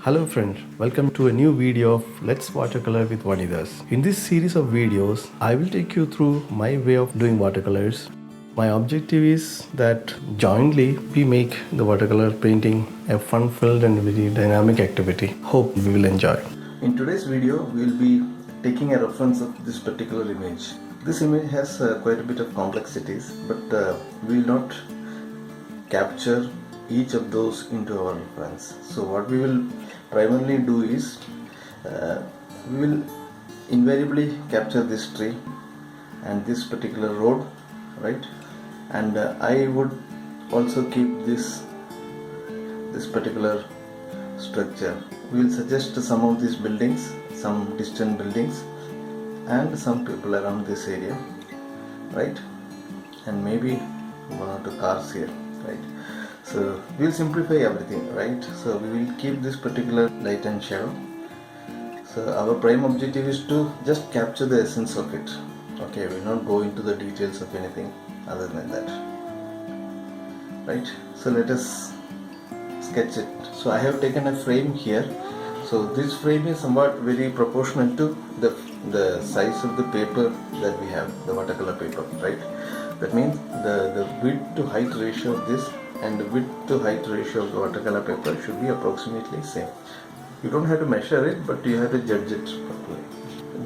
Hello friends, welcome to a new video of Let's Watercolor with Vanidas. In this series of videos, I will take you through my way of doing watercolors. My objective is that jointly we make the watercolor painting a fun-filled and very dynamic activity. Hope we will enjoy. In today's video, we will be taking a reference of this particular image. This image has quite a bit of complexities, but we will not capture each of those into our reference. So what we will primarily do is we will invariably capture this tree and this particular road, right? And I would also keep this particular structure. We will suggest some of these buildings, some distant buildings, and some people around this area, right? And maybe one or two cars here, right? So we'll simplify everything, right? So we will keep this particular light and shadow. So our prime objective is to just capture the essence of it. Okay, we'll not go into the details of anything other than that, right? So let us sketch it. So I have taken a frame here. So this frame is somewhat very proportional to the size of the paper that we have, the watercolor paper, right? That means the width to height ratio of this and the width to height ratio of the watercolor paper should be approximately same. You don't have to measure it, but you have to judge it properly.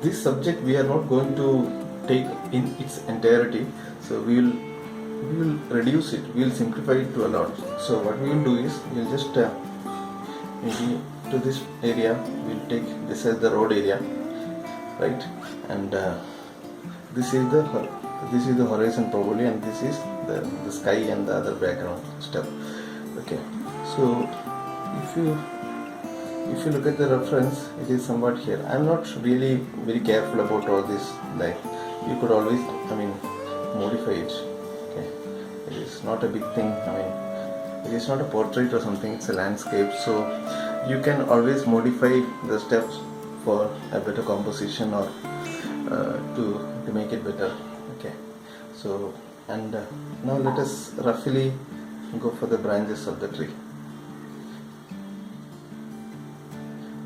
This subject we are not going to take in its entirety, so we will reduce it, we will simplify it to a lot. So what we will do is we will just maybe to this area we will take this as the road area, right? And this is the horizon probably, and this is the sky and the other background stuff. Okay, so if you look at the reference, it is somewhat here. I am not really very careful about all this. Like, you could always modify it. Okay, it is not a big thing. It is not a portrait or something, it's a landscape, so you can always modify the steps for a better composition or to make it better. Okay, so and now let us roughly go for the branches of the tree.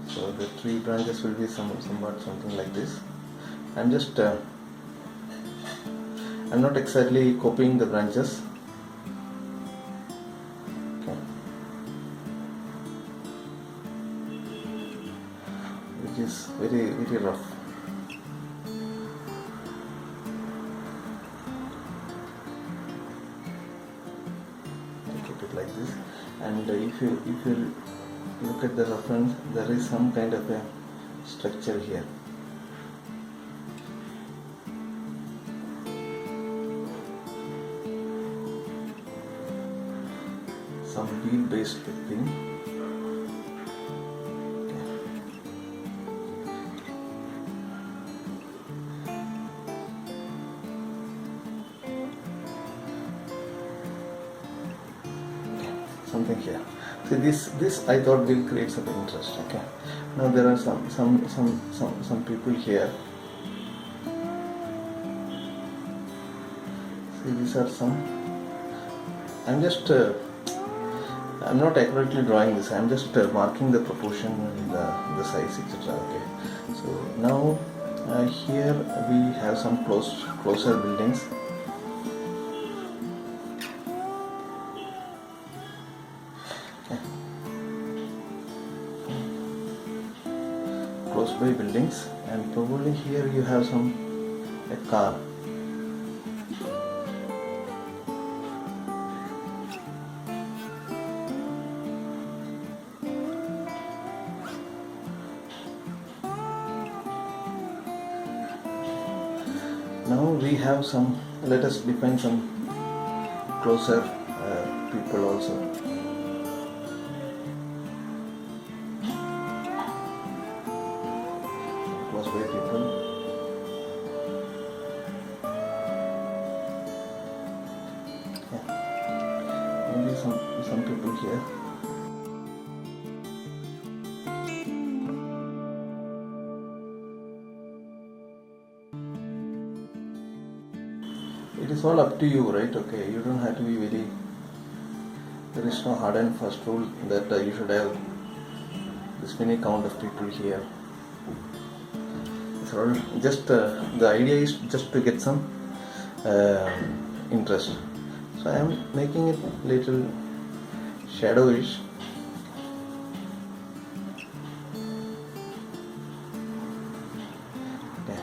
So the tree branches will be somewhat something like this. I'm just I'm not exactly copying the branches. Okay, which is very very rough. Like this, and if you look at the reference, there is some kind of a structure here. Some wheel based thing. Something here. See, this I thought will create some interest. Okay. Now there are some people here. See, these are some. I'm not accurately drawing this. I'm just marking the proportion and the size, etc. Okay. So now here we have some closer buildings. Close by buildings, and probably here you have a car. Now we have some. Let us define some closer people also. People. Yeah. Maybe some people here. It is all up to you, right? Okay, you don't have to be there is no hard and fast rule that you should have this many count of people here. So just the idea is just to get some interest. So I am making it little shadowish. Okay.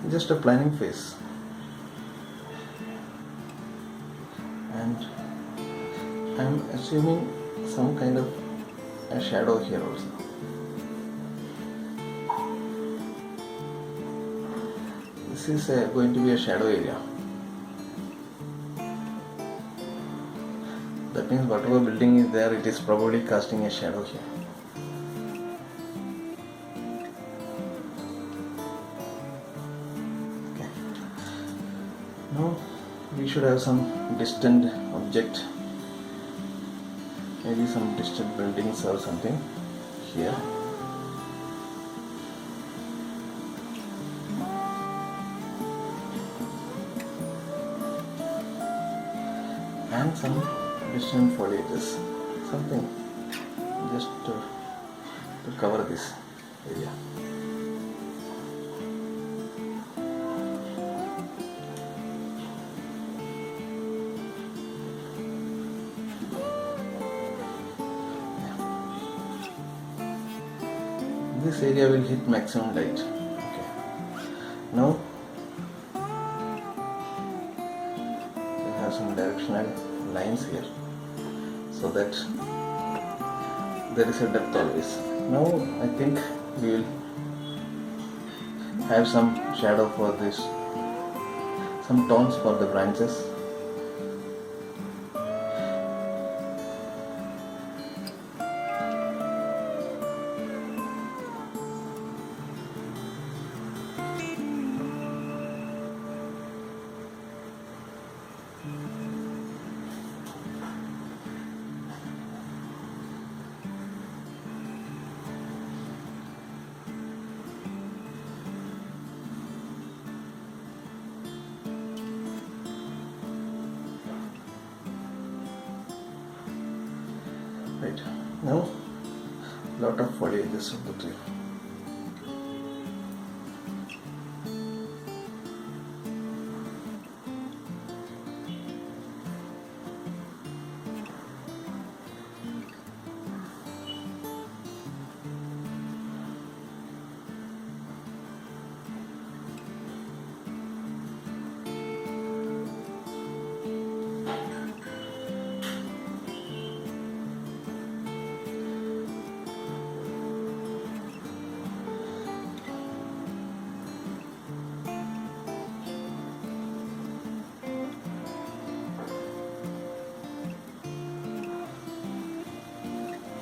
Just a planning phase, and I am assuming some kind of a shadow here also. This is going to be a shadow area. That means whatever building is there, it is probably casting a shadow here. Okay. Now we should have some distant object, maybe some distant buildings or something here. And some distant foliages, something just to cover this area. This area will hit maximum light. Okay. Now we have some directional lines here, so that there is a depth always. Now I think we will have some shadow for this, some tones for the branches. Right, now lot of foliages of the tree.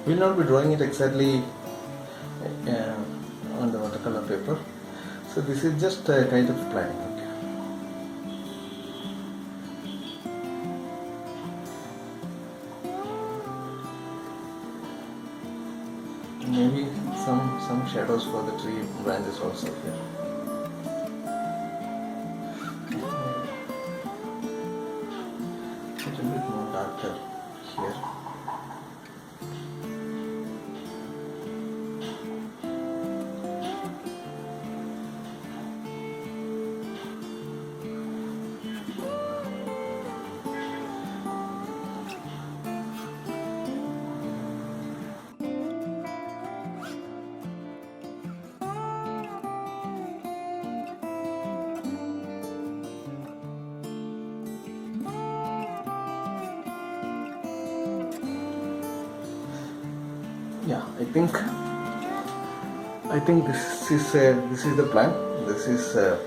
We will not be drawing it exactly on the watercolor paper, so this is just a kind of planning. Okay. Maybe some shadows for the tree branches also here. A little bit more darker here. Yeah, I think this is the plan. This is a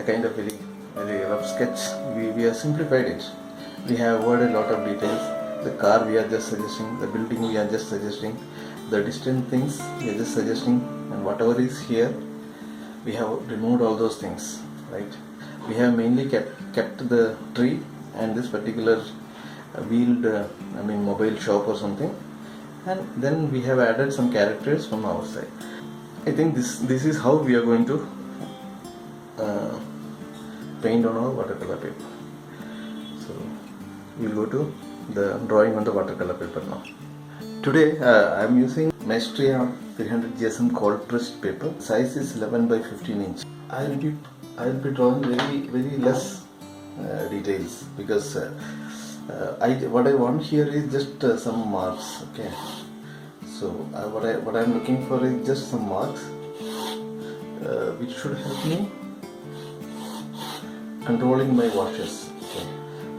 kind of very rough sketch. We have simplified it. We have added a lot of details. The car we are just suggesting, the building we are just suggesting, the distant things we are just suggesting, and whatever is here, we have removed all those things. Right? We have mainly kept the tree and this particular wheeled, mobile shop or something. And then we have added some characters from our side. I think this is how we are going to paint on our watercolor paper. we'll go to the drawing on the watercolor paper now. Today I am using Maestriaa 300 GSM cold pressed paper. Size is 11 by 15 inch. I'll be drawing very less details because what I want here is just some marks. Okay, so what I'm looking for is just some marks which should help me controlling my washes. Okay,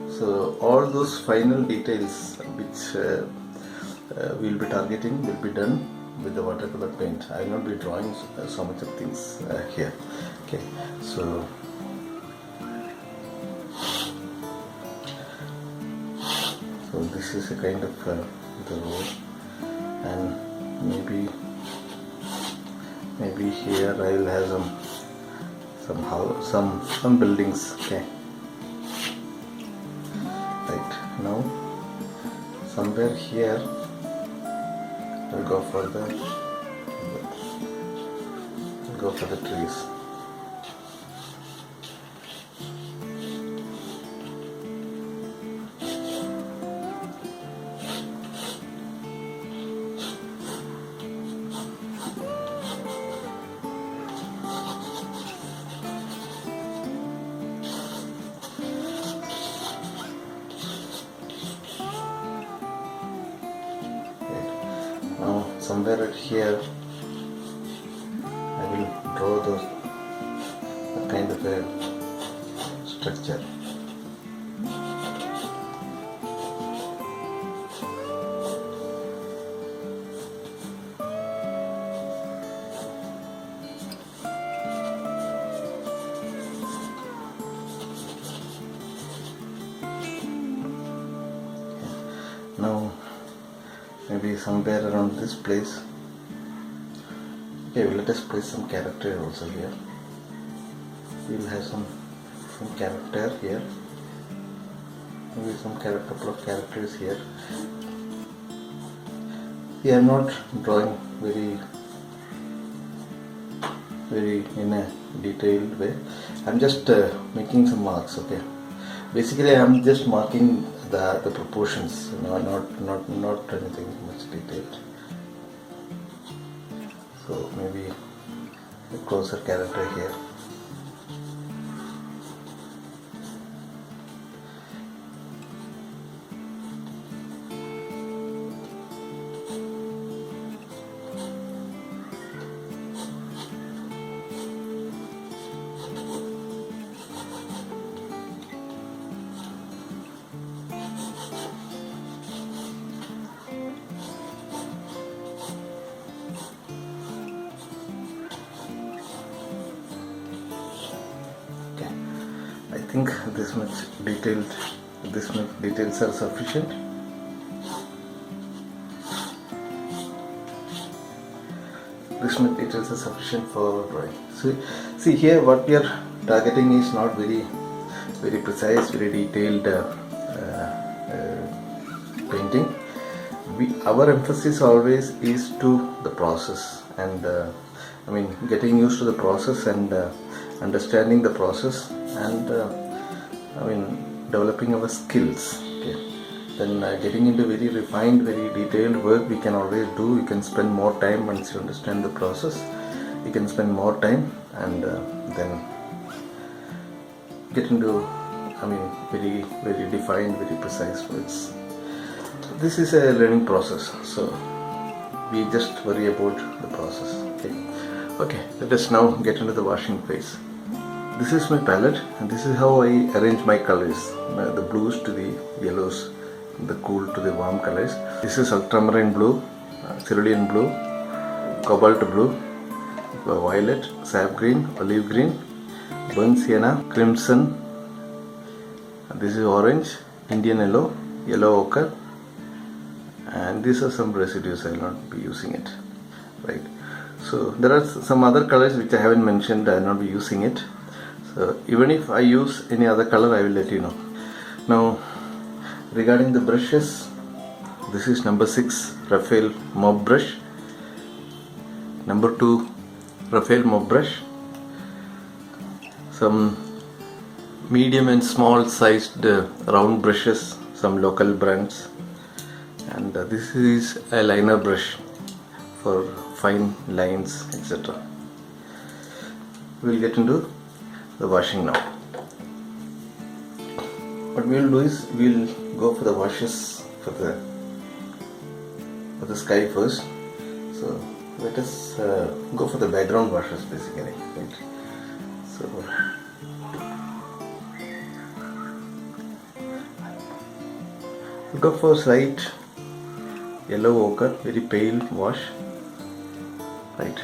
so all those final details which we'll be targeting will be done with the watercolor paint. I will not be drawing so much of things here. Okay, so this is a kind of the road, and maybe here I will have some buildings. Okay, right now somewhere here I'll go for the trees. Now somewhere at here I will draw the kind of a structure. Now maybe somewhere around this place. Okay, let us place some character also here. We will have some character here. Maybe some couple of characters here. Yeah, I am not drawing very in a detailed way. I am just making some marks. Okay, basically I am just marking the proportions, not anything much detailed. So maybe a closer character here. I think this much details are sufficient. This much details are sufficient for drawing. So, see here what we are targeting is not very precise, very detailed painting. Our emphasis always is to the process, and getting used to the process and understanding the process, and developing our skills. Okay, then getting into very refined, very detailed work we can always do. You can spend more time once you understand the process. You can spend more time and then get into very defined, very precise words. This is a learning process, so we just worry about the process. Okay, let us now get into the washing phase. This is my palette, and this is how I arrange my colors, the blues to the yellows, the cool to the warm colors. This is ultramarine blue, cerulean blue, cobalt blue, violet, sap green, olive green, burnt sienna, crimson. This is orange, Indian yellow, yellow ochre, and these are some residues. I will not be using it. Right. So there are some other colors which I haven't mentioned. I will not be using it. So even if I use any other color, I will let you know. Now, regarding the brushes, this is number 6 Raphael mop brush, number 2 Raphael mop brush, some medium and small sized round brushes, some local brands, and this is a liner brush for fine lines, etc. We'll get into the washing now. What we'll do is we'll go for the washes for the sky first. So let us go for the background washes basically. Right? So go for slight yellow ochre, very pale wash. Right.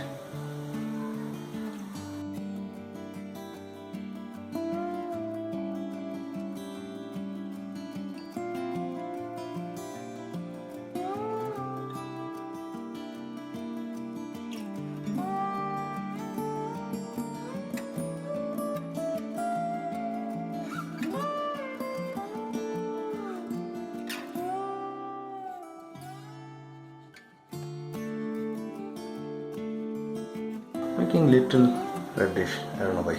Making little reddish, I don't know why.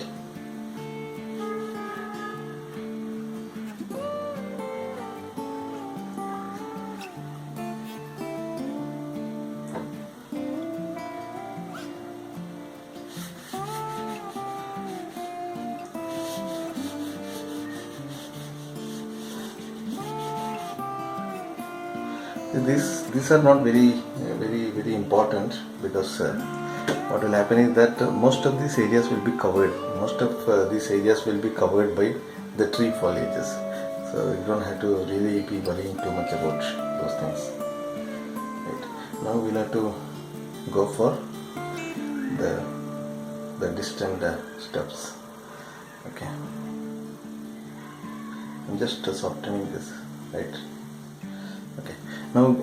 These are not very important, because what will happen is that most of these areas will be covered. Most of these areas will be covered by the tree foliages. So you don't have to really be worrying too much about those things. Right. Now we'll have to go for the distant steps. Okay. I'm just softening this. Right. Okay. Now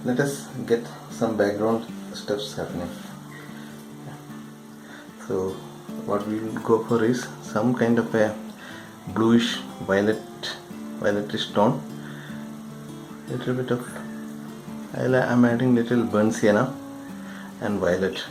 let us get some background steps happening. So what we will go for is some kind of a bluish violetish tone. Little bit of I'm adding little burnt sienna and violet.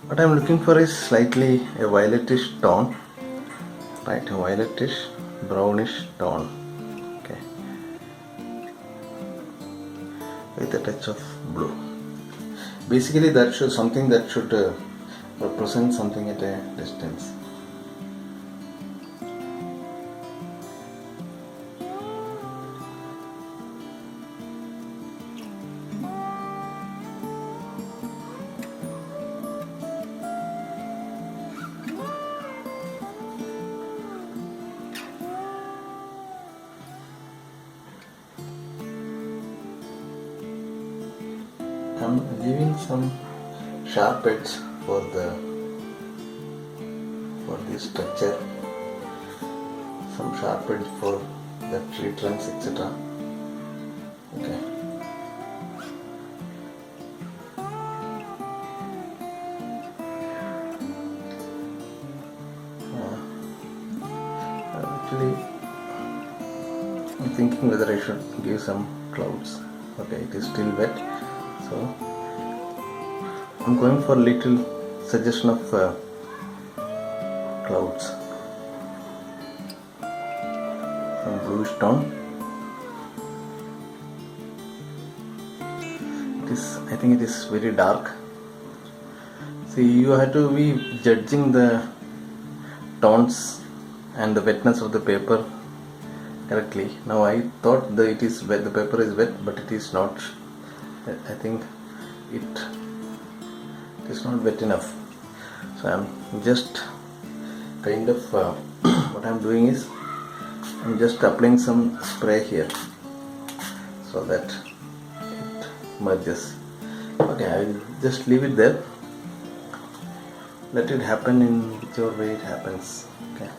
What I am looking for is slightly a violetish tone, right? A violetish brownish tone, okay, with a touch of blue. Basically, that should something that should represent something at a distance. I'm leaving some sharp edge for this structure, some sharp edge for the tree trunks, etc. Okay. Actually, I'm thinking whether I should give some clouds. Okay, it is still wet. So I'm going for a little suggestion of clouds, some bluish tone. I think it is very dark. See, you have to be judging the tones and the wetness of the paper correctly. Now I thought that it is wet, the paper is wet, but it is not. I think it is not wet enough. So I'm just kind of what I'm doing is I'm just applying some spray here so that it merges. Okay, I will just leave it there. Let it happen in whichever way it happens. Okay.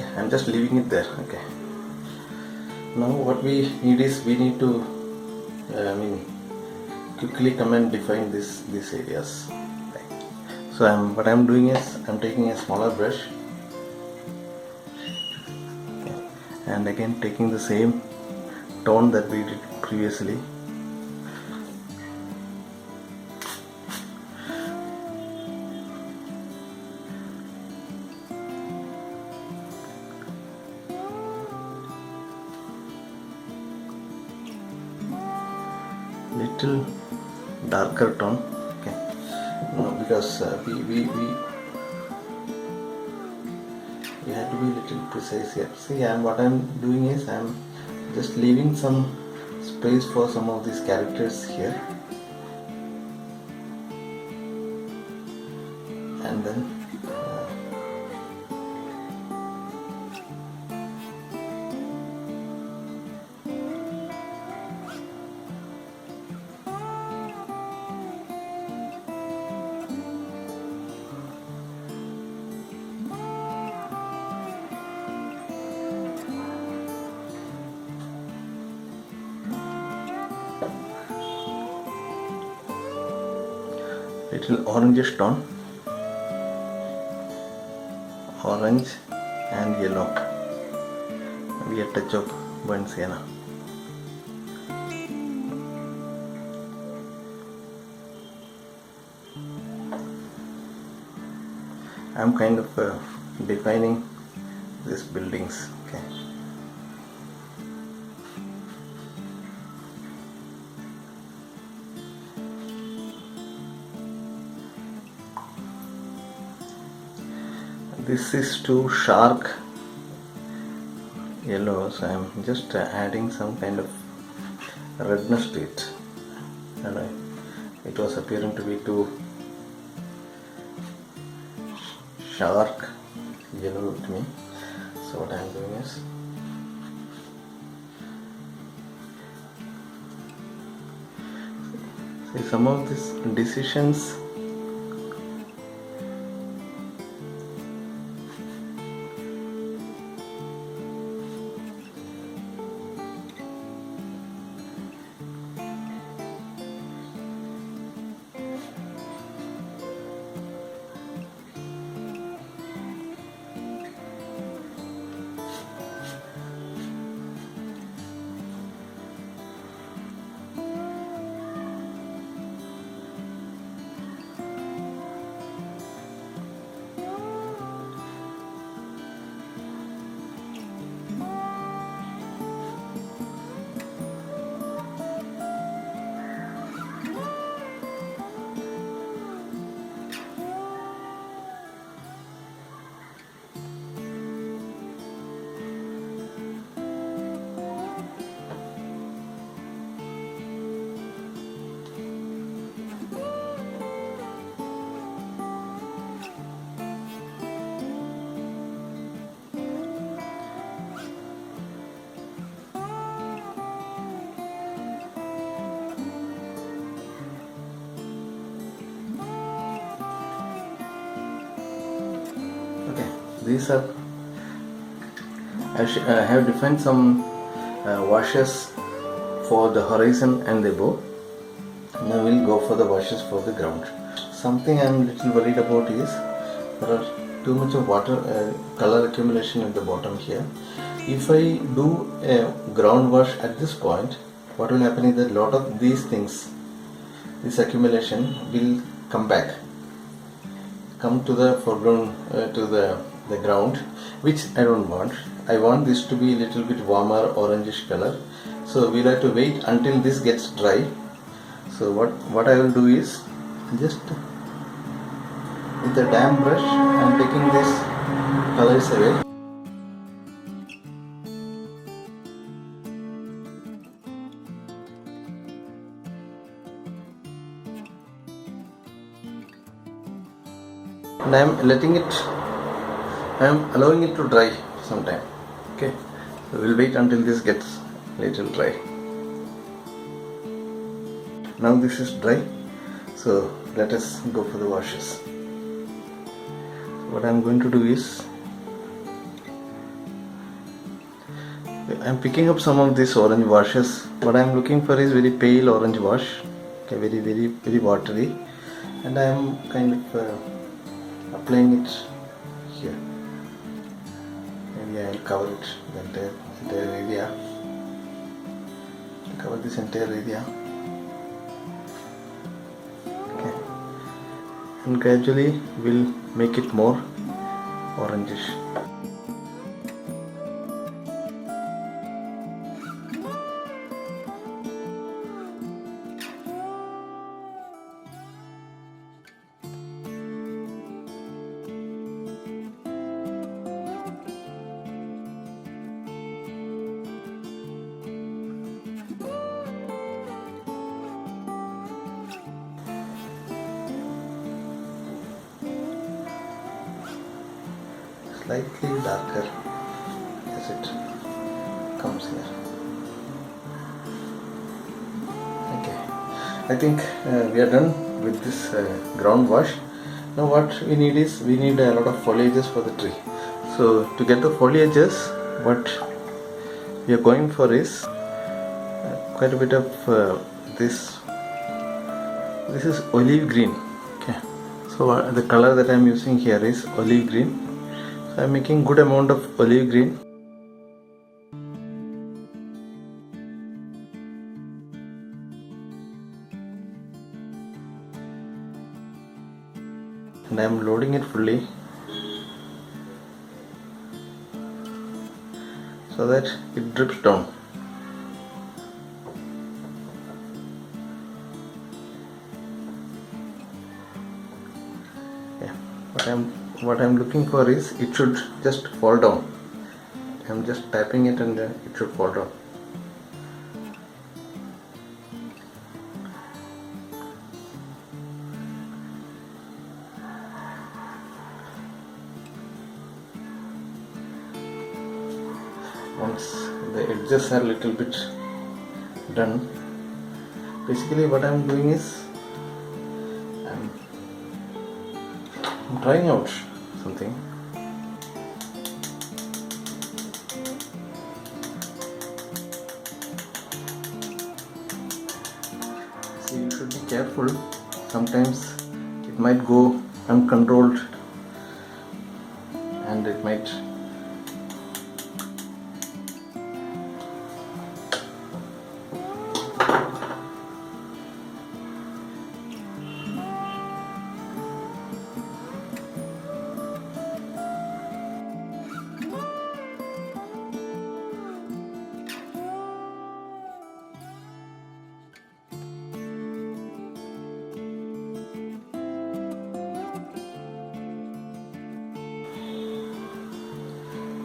Okay, I'm just leaving it there. Okay, now what we need is we need to quickly come and define these areas. Okay. So what I'm doing is I'm taking a smaller brush, okay, and again taking the same tone that we did previously. Little darker tone, okay, no, because we have to be a little precise here. See, what I'm doing is I'm just leaving some space for some of these characters here, and then little orangish tone, orange and yellow, maybe a touch of burnt sienna. I'm kind of defining these buildings. Okay. This is too sharp yellow, so I'm just adding some kind of redness to it, and it was appearing to be too sharp yellow to me. So what I'm doing is see some of these decisions. These are I have defined some washes for the horizon and the above. Now we'll go for the washes for the ground. Something I'm little worried about is there are too much of water color accumulation at the bottom here. If I do a ground wash at this point, what will happen is that a lot of these things, this accumulation will come to the foreground, to the ground, which I don't want. I want this to be a little bit warmer orangish color. So we'll have to wait until this gets dry. So what I will do is just with a damp brush I'm taking these colors away. And I am allowing it to dry sometime. Okay, so we'll wait until this gets little dry. Now this is dry, so let us go for the washes. What I am going to do is I'm picking up some of these orange washes. What I'm looking for is very pale orange wash. Okay, very watery, and I'm kind of applying it here. Maybe I'll cover it the entire area. Cover this entire area. Okay, and gradually we'll make it more orangish. Slightly darker as it comes here. Okay, I think we are done with this ground wash. Now what we need is, we need a lot of foliages for the tree. So to get the foliages, what we are going for is quite a bit of this is olive green. Okay, so the color that I am using here is olive green. So I am making good amount of olive green. And I am loading it fully so that it drips down. Yeah. What I'm looking for is, it should just fall down. I'm just tapping it and it should fall down. Once the edges are a little bit done, basically what I'm doing is I'm trying out something. See, you should be careful. Sometimes it might go uncontrolled and it might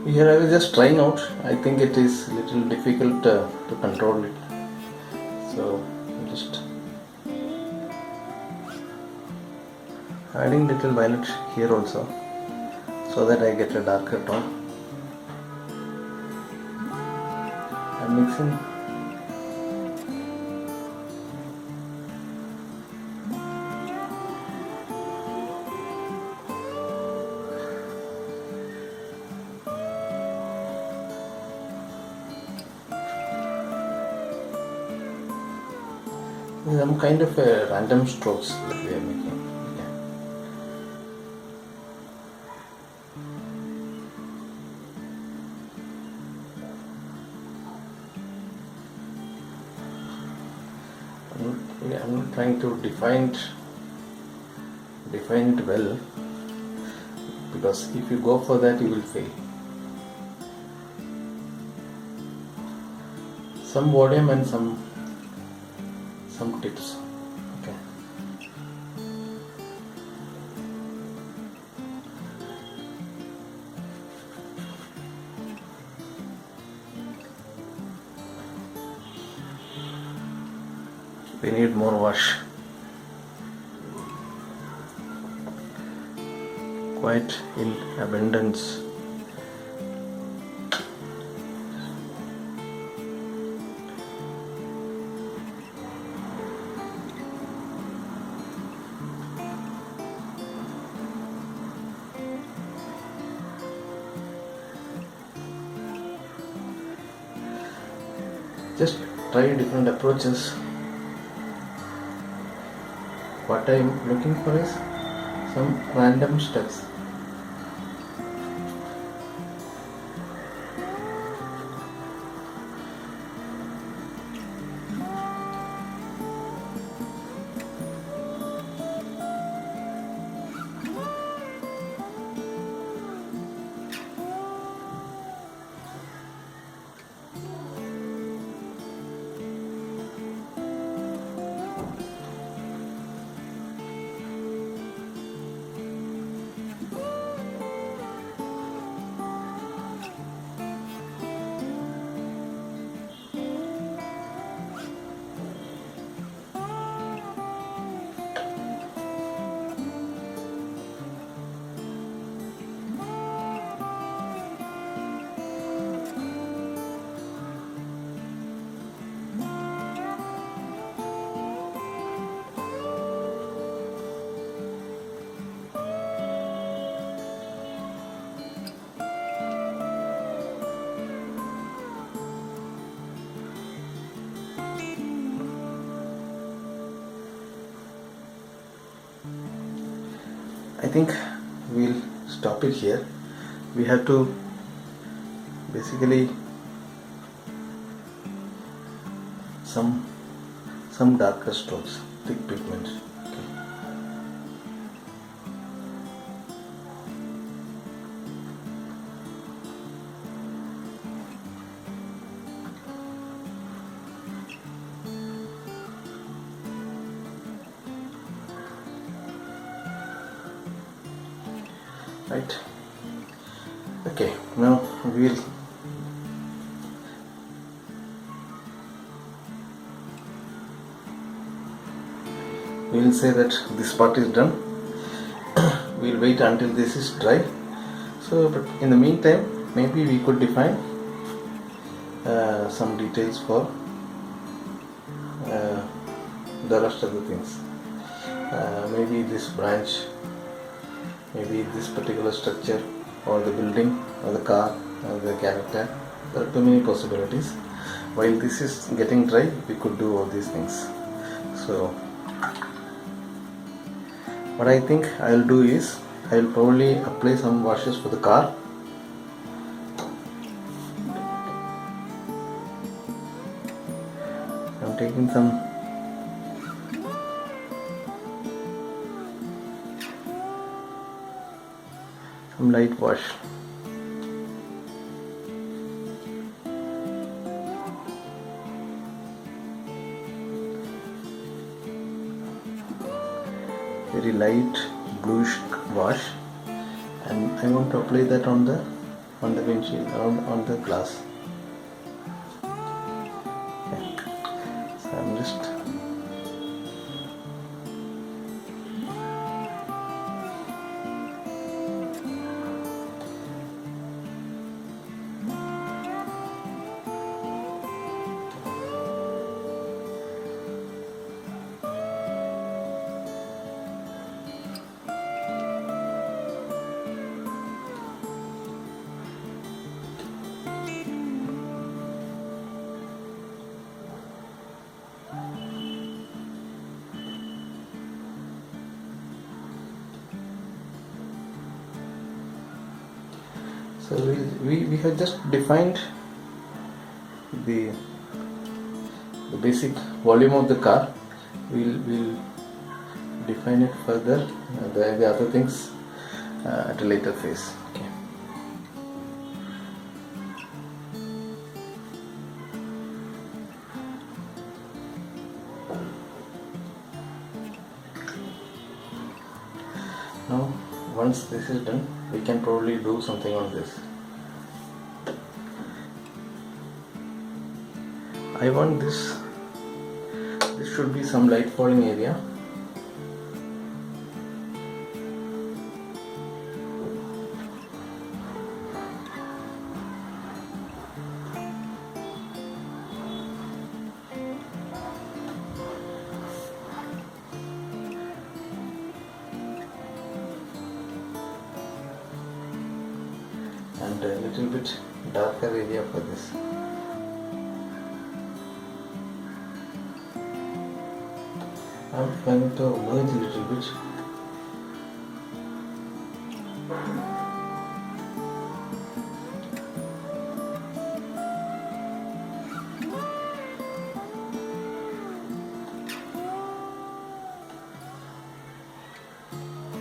Here I was just trying out. I think it is a little difficult to control it. So I'm just adding little violet here also, so that I get a darker tone. I'm mixing. Some kind of random strokes that we are making. Yeah. I'm not trying to define it well, because if you go for that, you will fail. Some volume and some tips. Okay. We need more wash. Quite in abundance. just try different approaches. What I am looking for is some random steps. I think we'll stop it here. We have to basically some darker strokes, thick pigment. Right. Okay, now we'll say that this part is done. We'll wait until this is dry. So, but in the meantime, maybe we could define some details for the rest of the things. Maybe this branch, maybe this particular structure, or the building, or the car, or the character. There are too many possibilities. While this is getting dry, we could do all these things. So what I think I'll do is I'll probably apply some washes for the car. I'm taking some light wash. Very light bluish wash, and I want to apply that on the windshield, on the glass. Okay. So I'm just So we have just defined the basic volume of the car. We'll define it further, the other things at a later phase. Okay. Now once this is done, we can probably do something on this. I want this should be some light falling area. And a little bit darker area for this. I'm trying to merge a little bit.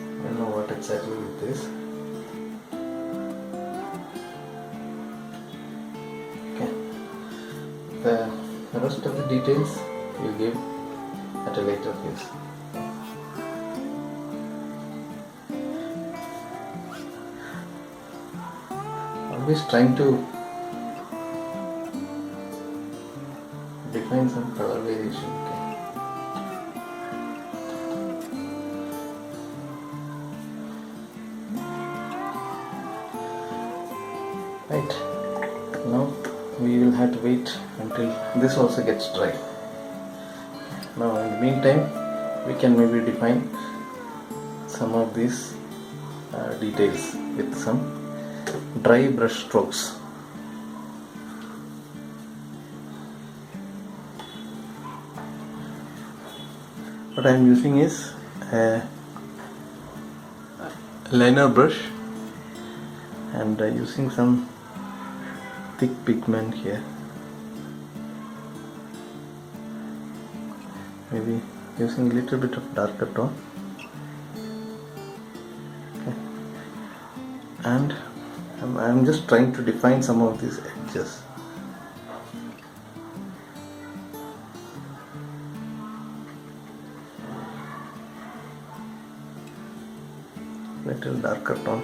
I don't know what exactly with this. Okay. The rest of the details we'll give at a later phase. Always trying to define some color variation. Okay. Right. Now we will have to wait until this also gets dry. Now in the meantime we can maybe define some of these details with some dry brush strokes. What I am using is a liner brush and using some thick pigment here, maybe using a little bit of darker tone. Okay. And I'm just trying to define some of these edges. Little darker tone.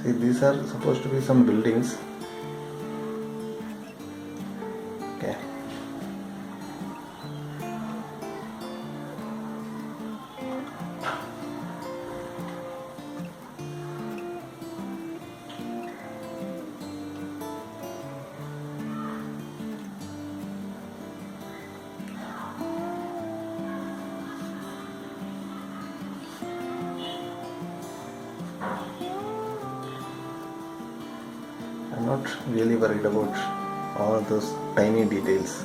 See, these are supposed to be some buildings. Okay. I'm not really worried about all those tiny details.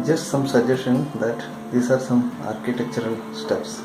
Just some suggestion that these are some architectural steps.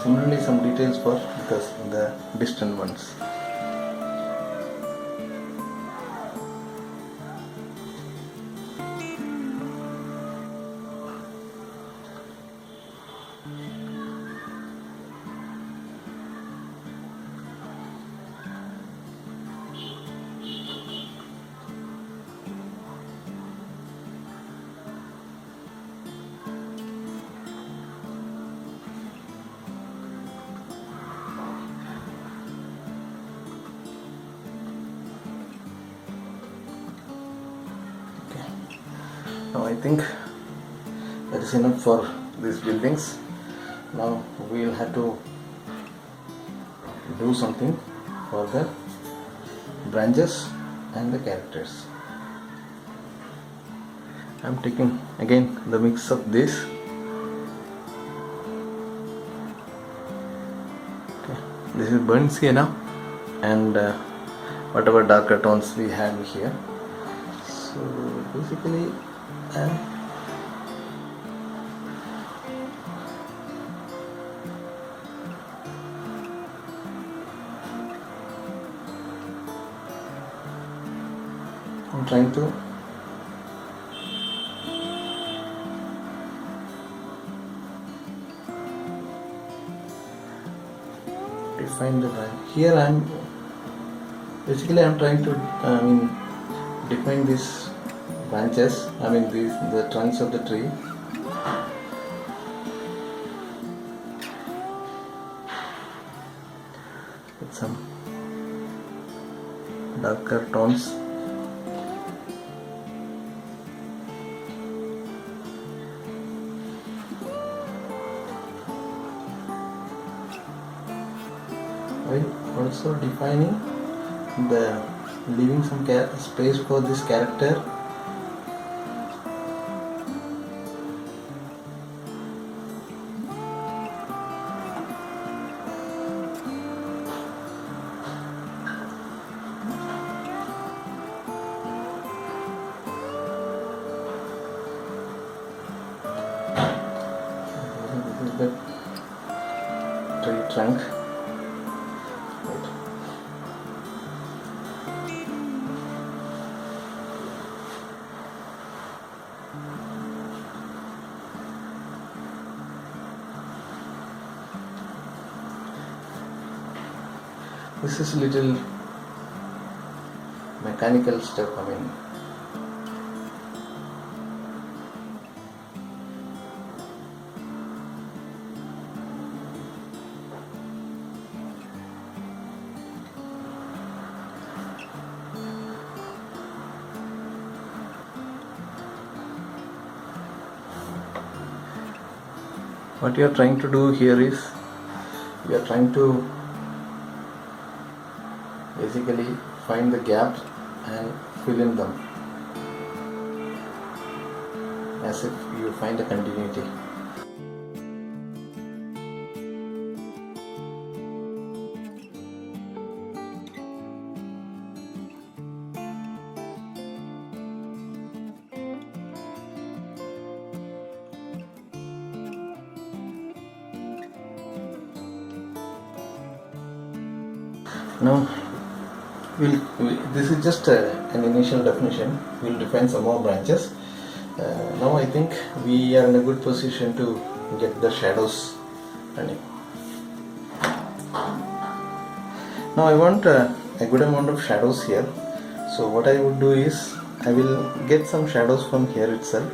Similarly, some details for the distant ones. Now I think that is enough for these buildings. Now we will have to do something for the branches and the characters. I am taking again the mix of this. Okay. This is burnt sienna and whatever darker tones we have here. So basically I'm trying to define the line. Here I'm trying to define these branches, the trunks of the tree. darker tones. While also defining leaving some space for this character. The tree trunk. This is little mechanical stuff. I mean, what you are trying to do here is you are trying to basically find the gaps and fill in them as if you find a continuity. Now this is just an initial definition. We'll define some more branches. Now I think we are in a good position to get the shadows running. Now I want a good amount of shadows here. So what I would do is I will get some shadows from here itself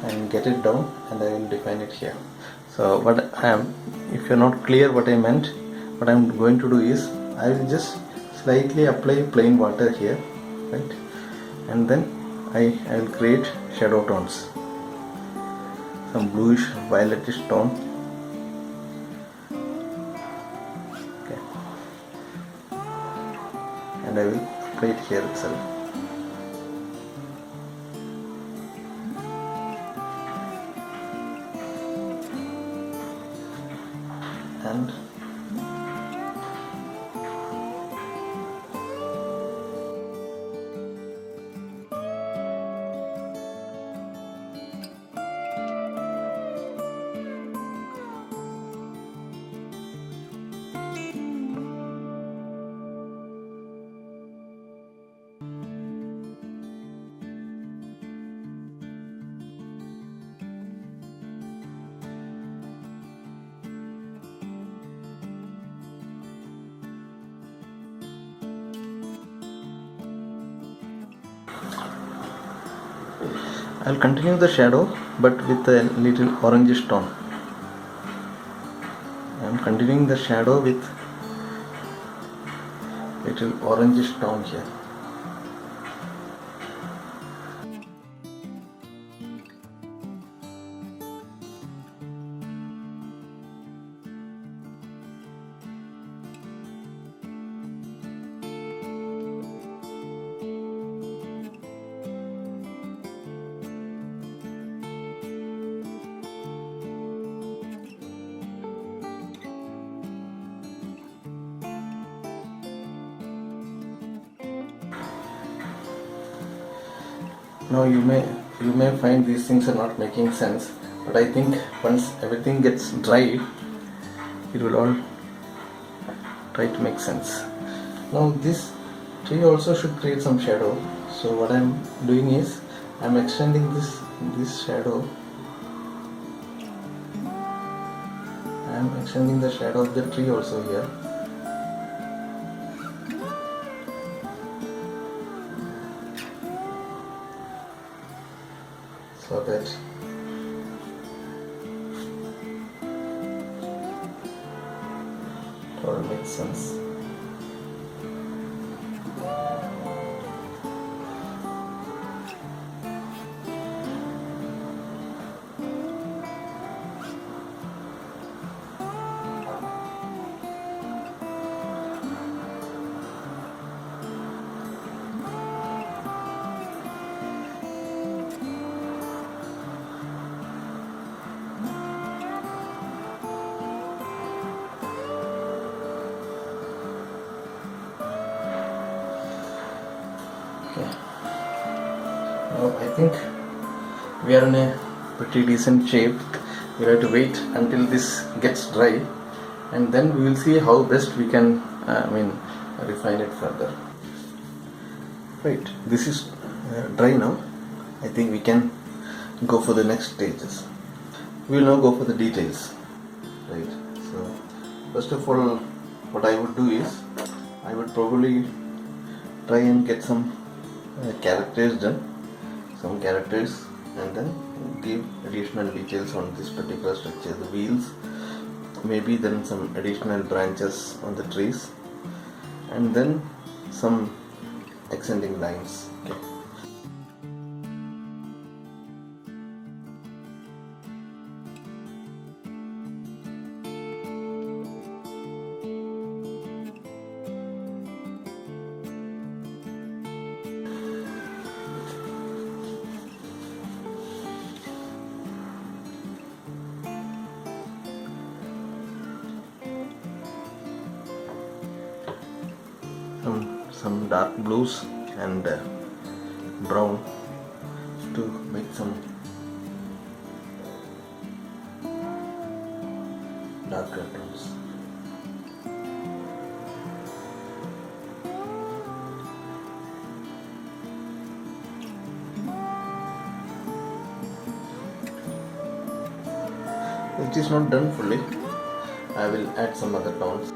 and get it down, and I will define it here. So if you're not clear what I meant, what I'm going to do is I will just slightly apply plain water here, right, and then I will create shadow tones, some bluish violetish tone. Okay, and I will apply it here itself. And I'll continue the shadow but with a little orangish tone. I'm continuing the shadow with little orangish tone here. Now you may find these things are not making sense, but I think once everything gets dry, it will all try to make sense. Now this tree also should create some shadow, so what I'm doing is I'm extending this shadow. I'm extending the shadow of the tree also here. So that it all makes sense. Now I think we are in a pretty decent shape. We have to wait until this gets dry, and then we will see how best we can refine it further. Right, this is dry now. I think we can go for the next stages. We will now go for the details. Right, so first of all, what I would do is I would probably try and get some characters done, and then give additional details on this particular structure, the wheels, maybe then some additional branches on the trees, and then some extending lines. Okay. Some dark blues and brown to make some darker tones. It is not done fully. I will add some other tones.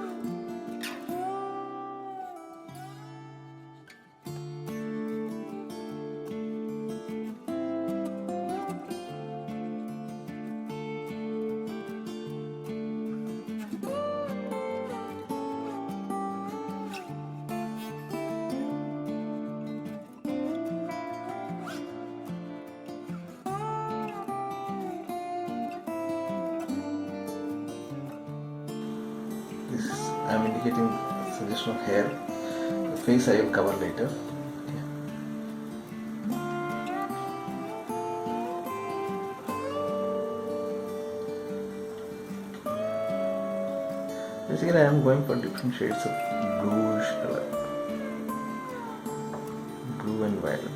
I am indicating suggestion of hair. The face I will cover later. Okay. Basically, I am going for different shades of bluish color, blue and violet.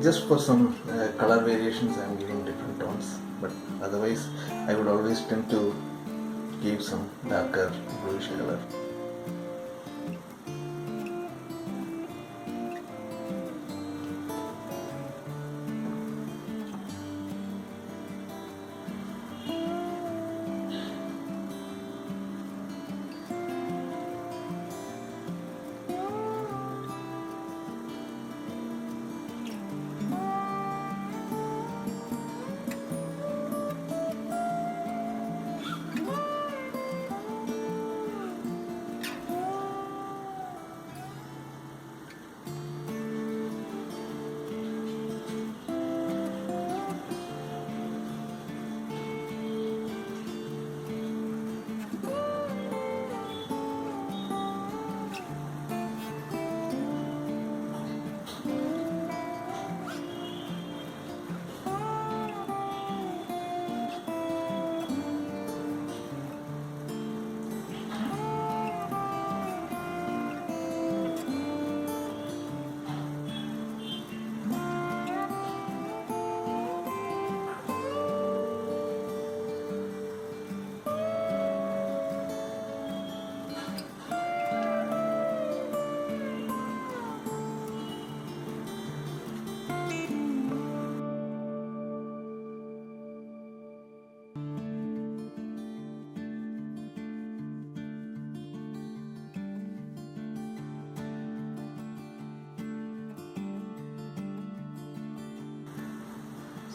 Just for some color variations I am giving different tones, but otherwise I would always tend to give some darker bluish color.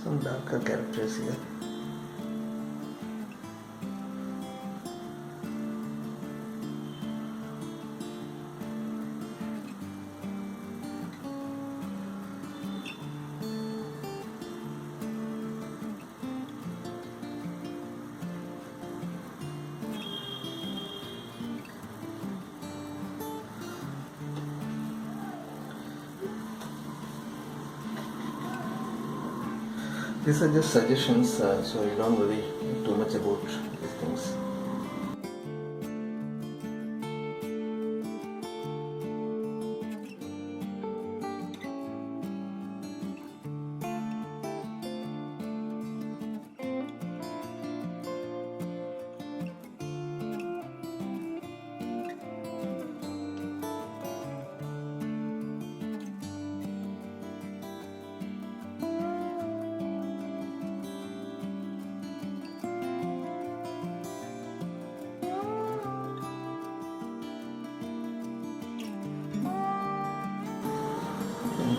some darker characters here. These are just suggestions, so you don't worry too much about these things.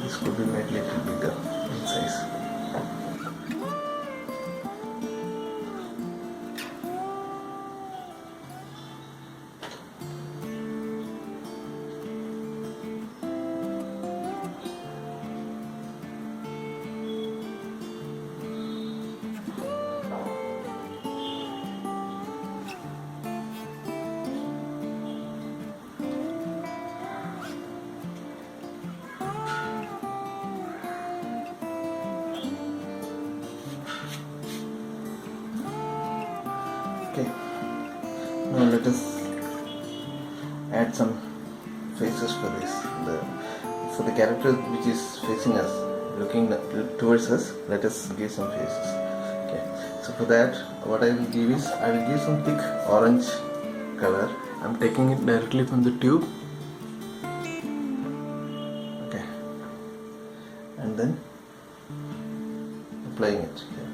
This could be made a little bigger in size. Okay, now let us add some faces for this. For the character which is facing us, looking towards us, let us give some faces. Okay, so for that, what I will give is, I will give some thick orange color. I am taking it directly from the tube. Okay, and then applying it here.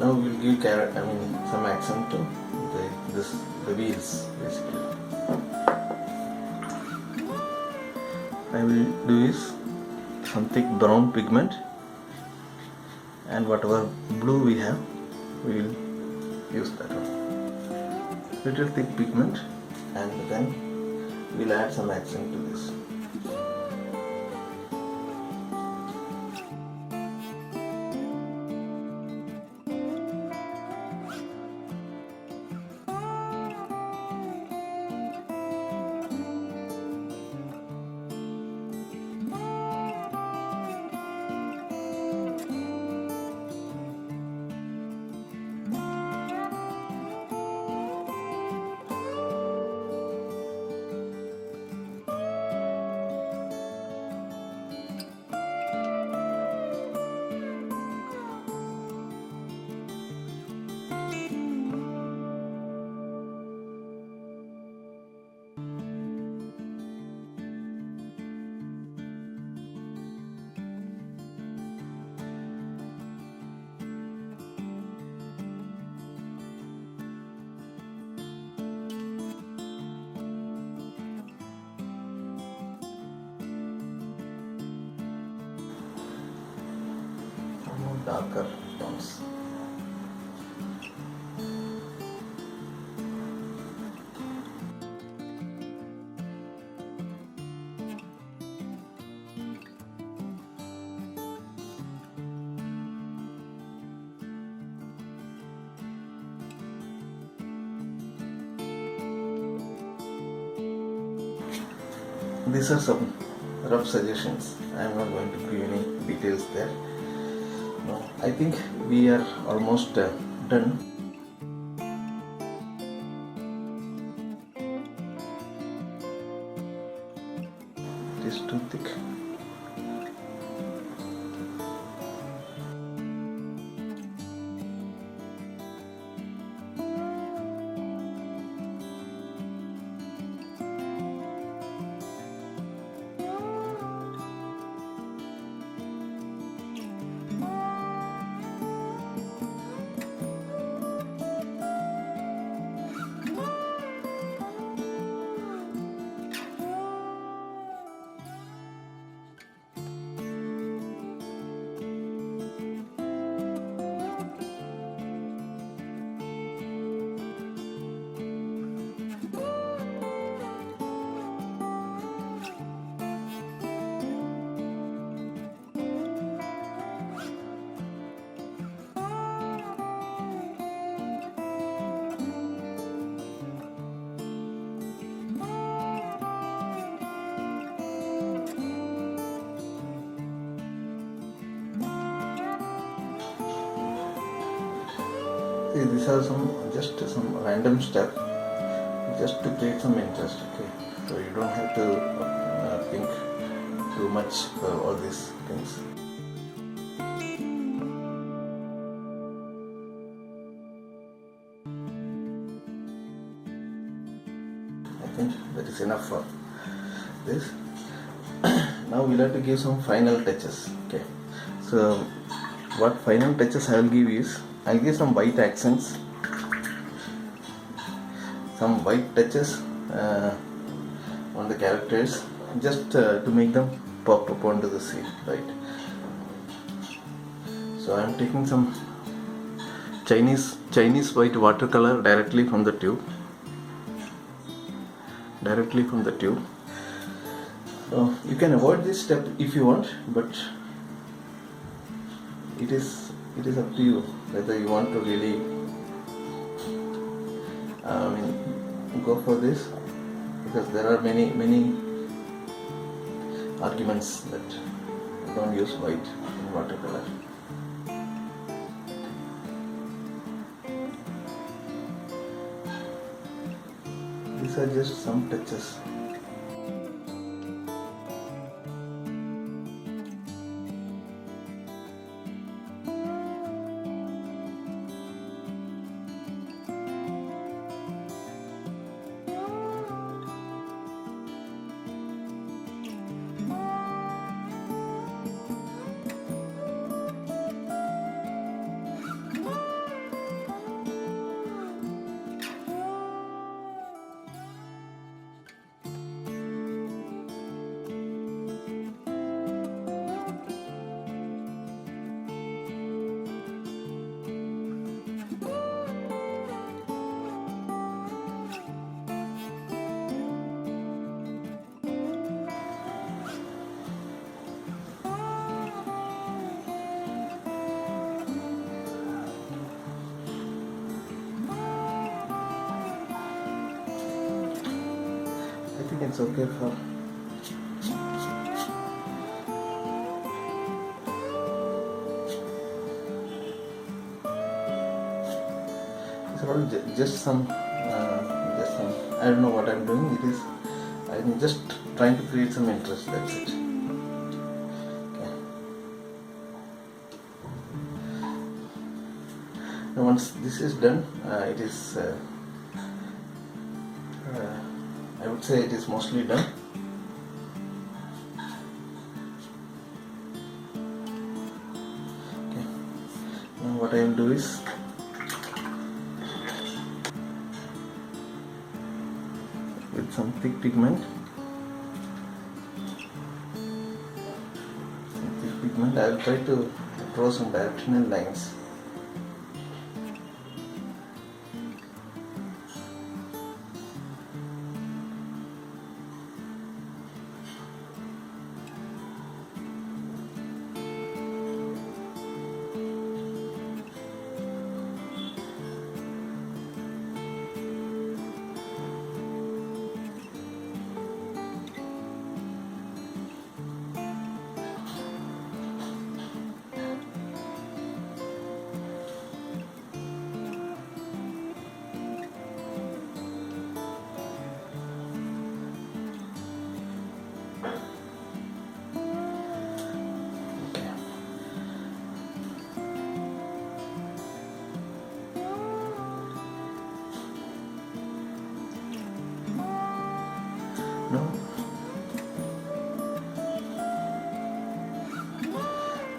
Now we will give some accent to the wheels basically. I will do is some thick brown pigment, and whatever blue we have, we will use that one. Little thick pigment, and then we will add some accent to this. darker tones. These are some rough suggestions. I am not going to give any details there. No, I think we are almost done. It is too thick. See, these are just some random stuff, just to create some interest. Okay, so you don't have to think too much for all these things. I think that is enough for this. Now we'll have to give some final touches. Okay, so what final touches I will give is, I'll give some white accents, some white touches on the characters, just to make them pop up onto the scene, right? So I'm taking some Chinese white watercolor directly from the tube. So you can avoid this step if you want, but it is up to you whether you want to really go for this, because there are many arguments that you don't use white in watercolor. These are just some touches. I think it's okay for it's all just some I don't know what I'm doing. I'm just trying to create some interest, that's it. Okay. Now once this is done, it is I would say it is mostly done. Okay. Now what I will do is with some thick pigment, I will try to draw some directional lines. No,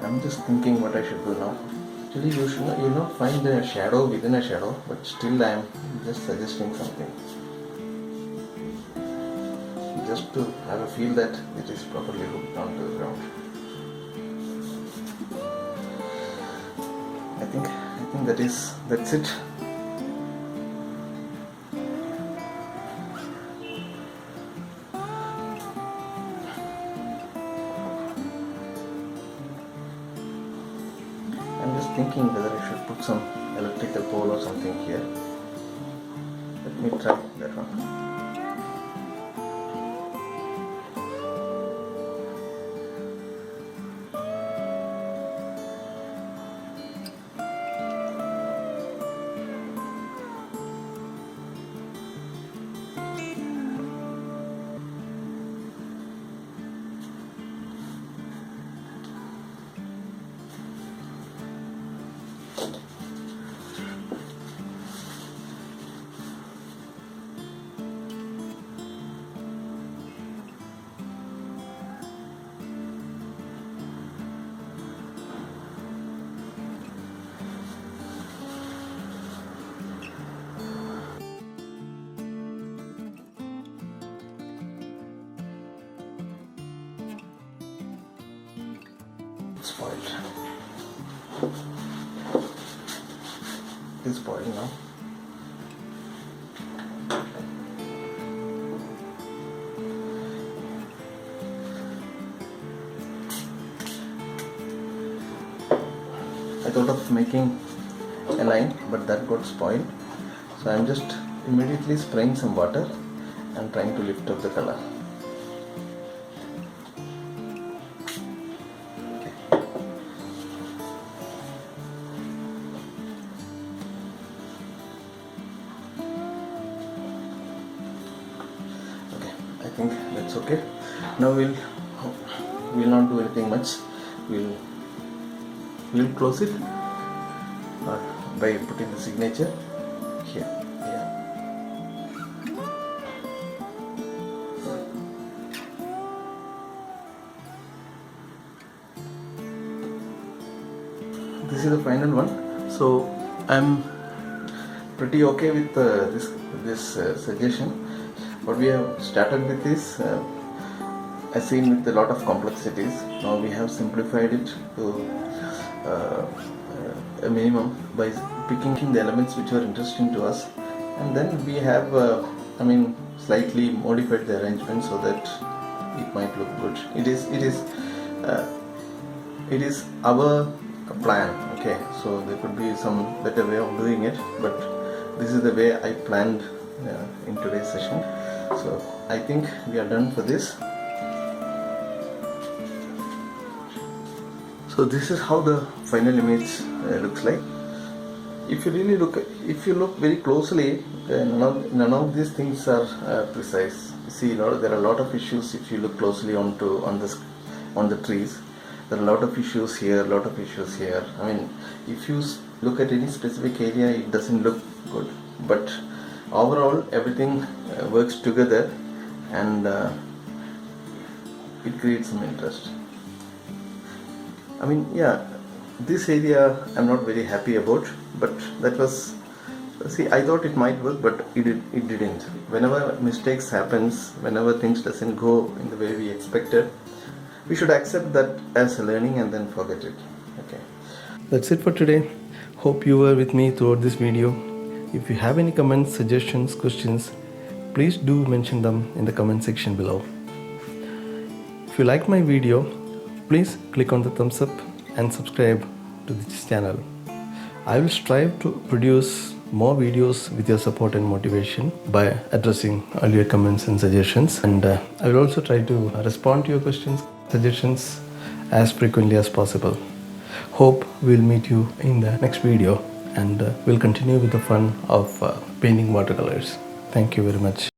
I'm just thinking what I should do now. Actually, you not find a shadow within a shadow, but still I am just suggesting something, just to have a feel that it is properly looked onto the ground. I think that's it. I'm just thinking whether I should put some electrical pole or something here. Let me try that one. Spoiled. It's spoiled now. I thought of making a line, but that got spoiled. So I'm just immediately spraying some water and trying to lift up the color. I think that's okay. Now we'll not do anything much. We'll close it by putting the signature here. This is the final one. So I'm pretty okay with this suggestion. What we have started with is a scene with a lot of complexities. Now we have simplified it to a minimum by picking the elements which were interesting to us, and then we have slightly modified the arrangement so that it might look good. It is our plan. Okay, so there could be some better way of doing it, but this is the way I planned in today's session. So I think we are done for this. So this is how the final image looks like. If you look very closely, none of these things are precise. You see, there are a lot of issues if you look closely on the trees. There are a lot of issues here, a lot of issues here. If you look at any specific area, it doesn't look good. But overall, everything works together, and it creates some interest. This area I'm not very happy about, but that was, I thought it might work, but it didn't. Whenever mistakes happens, whenever things doesn't go in the way we expected, we should accept that as a learning and then forget it. Okay. That's it for today. Hope you were with me throughout this video. If you have any comments, suggestions, questions, please do mention them in the comment section below. If you like my video, please click on the thumbs up and subscribe to this channel. I will strive to produce more videos with your support and motivation by addressing all your comments and suggestions, and I will also try to respond to your questions, suggestions as frequently as possible. Hope we'll meet you in the next video, and we'll continue with the fun of painting watercolors. Thank you very much.